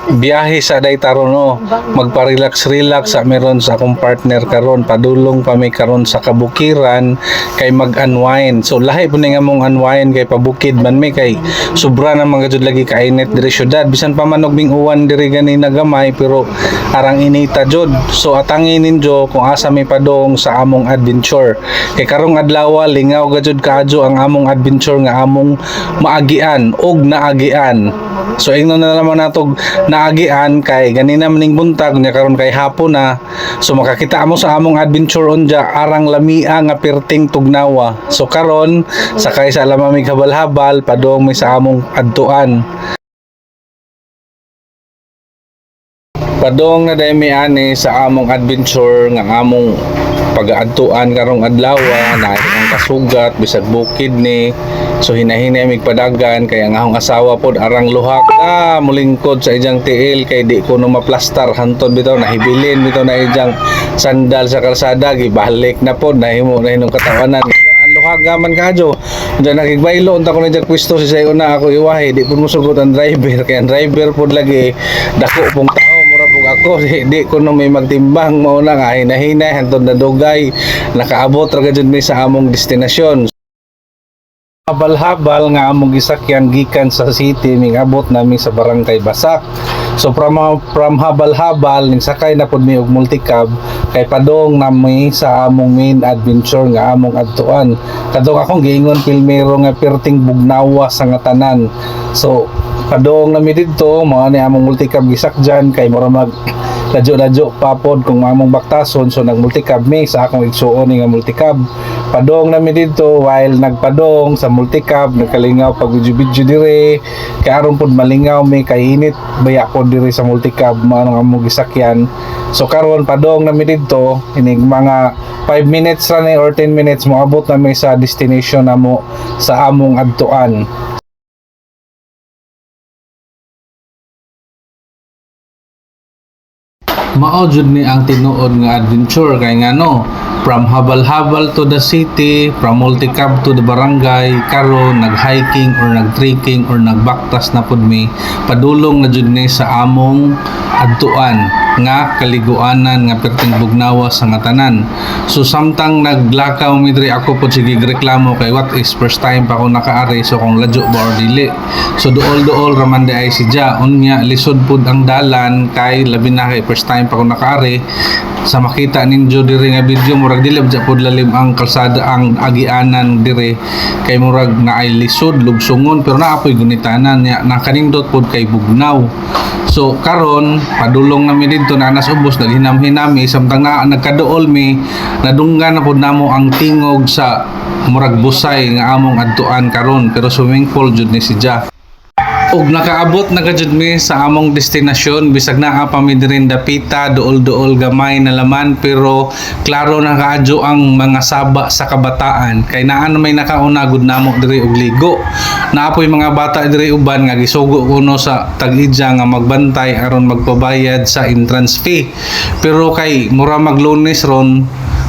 biyahe sa day taron no, magpa-relax sa meron sa akong partner karon, padulong pa mi karon sa kabukiran kay mag-unwind. So lahi po nga mong unwind kay pabukid man mi kay sobra na mga jud lagi kainit diri syudad, bisan pa man og ming uwan diri gani na gamay pero arang inita jud. So atangin ninyo kung asa mi padong sa among adventure. Kay karong adlaw lingaw gajud kaadyo ang among adventure nga among maagian og naagian. So ingnon na naman natog naagian kay ganina maning buntag nya karon kay hapon na. So makakita mo sa among adventure unja arang lamia nga perting tugnawa. So karon sakay sa lamamig habal-habal padong mi sa among adtuan. Padong na dai mi ani sa among adventure nga among pag-aadtuan karong adlaw na ang kasugat bisag bukid ni. So hinahinay mig padagan kay ang akong asawa pod arang luha ka mulingkod sa ijang tiil kay di ko no maplastar hanton bitaw nahibilin bitaw na ijang sandal sa kalsada gibalik na pod nahimo na hinong katawanan luhaga man kadyo diyan nakigbaylo unta ko na diyang pwesto si sayo na ako iwahe di pud mosugot ang driver kay ang driver pod lagi dako pong tao mura pug ako di ko no may magtimbang mao na nga hinahinay hanton na dugay nakaabot ra gid mi sa among destinasyon. Habal-habal nga among gisakyan gikan sa city mingabot nami sa barangay Basak. So from habal-habal ning sakay na pud mi og multicab kay padong nami sa among main adventure nga among adtuan. Kadto akong giingon pilmero nga perting bugnawa sa nga tanan. So padong nami didto mao ni among multicab gisakyan kay mura mag ladyo-ladyo papod kung among baktason. So nag-multicab mi sa akong igsuon nga multicab. Padong nami dito while nagpadong sa multicab nagkalingaw pag video dire kay aron pod malingaw mi kay init baya pod dire sa multicab mao nga among gisakyan. So karon padong nami dito inig mga 5 minutes ra ni or 10 minutes moabot nami sa destination namo sa among adtuan. Mao jud ni ang tinuod nga adventure kay ngano from habal-habal to the city, from multicab to the barangay, karon nag-hiking or nag-trekking or nagbaktas na pud mi padulong na jud ni sa among adtuan nga kaliguanan nga perting bugnawa sa nga tanan. So samtang naglakaw mi diri ako pud sige reklamo kay what is first time pa ako nakaari so kung ladyo ba or dili. So duol raman di ay si Ja unya lisod pud ang dalan kay labi na kay first time pa ako nakaari. Sa makita ninyo diri nga video murag dili ja pud lalim ang kalsada ang agianan diri kay murag naay lisod lugsungon pero naapoy gunitanan nya nakanindot pud kay bugnaw. So karon padulong nami didto na anas ubos naghinam-hinami samtang nagkaduol mi nadunggan na pud namo ang tingog sa murag busay nga among adtuan karon pero swimming pool jud ni si Ja. Og nakaabot na gajud mi sa among destinasyon bisag naa pa mi diri dapita duol gamay na laman pero klaro na kaadyo ang mga saba sa kabataan kay naa na may nakauna gud namo diri og ligo. Naapoy mga bata diri uban nga gisugo kuno sa tag-idya nga magbantay aron magpabayad sa entrance fee. Pero kay mura mag-Lunes ron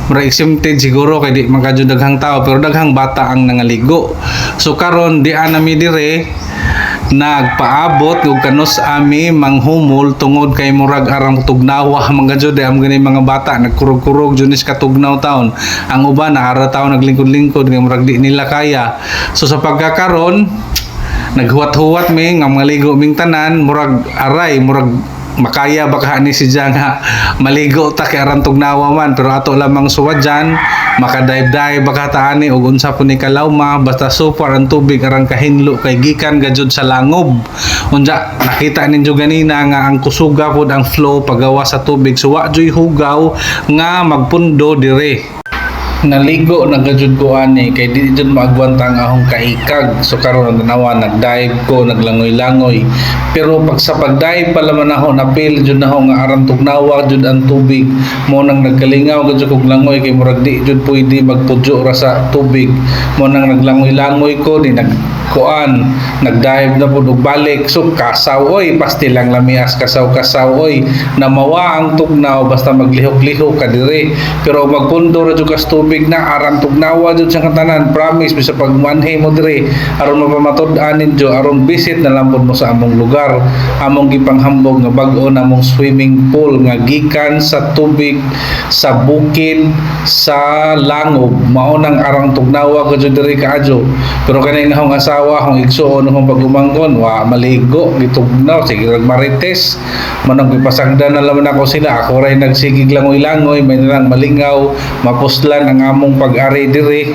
mura exempted siguro kay di magkadyo daghang tao pero daghang bata ang nangaligo. So karon di anami dire nagpaabot ug kanus ami manghumol tungod kay murag arang tugnawa mga jud am gani mga bata nagkurog-kurog junis katugnaw taon ang uban naara taon naglingkod-lingkod nga murag di nila kaya. So sa pagkakaron naghuwat-huwat mi nga maligo ming tanan murag aray murag makaya baka ni si Ja nga maligo ta kay aran tugnawa man pero ato lamang suwadyan makadive-dive baka taani og unsa po ni kalawma basta super ang tubig arang kahinlo kay gikan gajud sa langob. Unja nakita ninyo ganina nga ang kusuga pod ang flow pagawa sa tubig so wa joy hugaw nga magpundo dire. Naligo nagajud ko ani kay di jud maagwanta ang ahong kahikag. So karon nawa nagdive ko naglangoy-langoy pero pag sa pagdive pala man ako napil jud na ako nga aran tugnawa jud ang tubig mo nang nagkalingaw gajud kog langoy kay murag di jud pwede magpudyo ra sa tubig mo nang naglangoy-langoy ko di kuan nagdive na pud og balik so kasaw oy pasti lang lamias kasaw oy namawa ang tugnaw basta maglihok-lihok ka dire pero magpundo ra jud kas tubig na aram tugnawa jud sa katanan promise bisa pagmanhi mo dire aron mapamatud-an ninyo aron visit na lang pud mo sa among lugar among gipanghambog nga bag-o namong swimming pool nga gikan sa tubig sa bukid sa langob mao nang arang tugnawa ko jud diri kaadyo pero kanay nga akong asawa akong igsuon akong pagumanggon wa maligo gitugnaw sige marites manang gipasagdan na laman ako sila ako ray nagsigig langoy-langoy may nalang malingaw mapuslan ang among pag-ari diri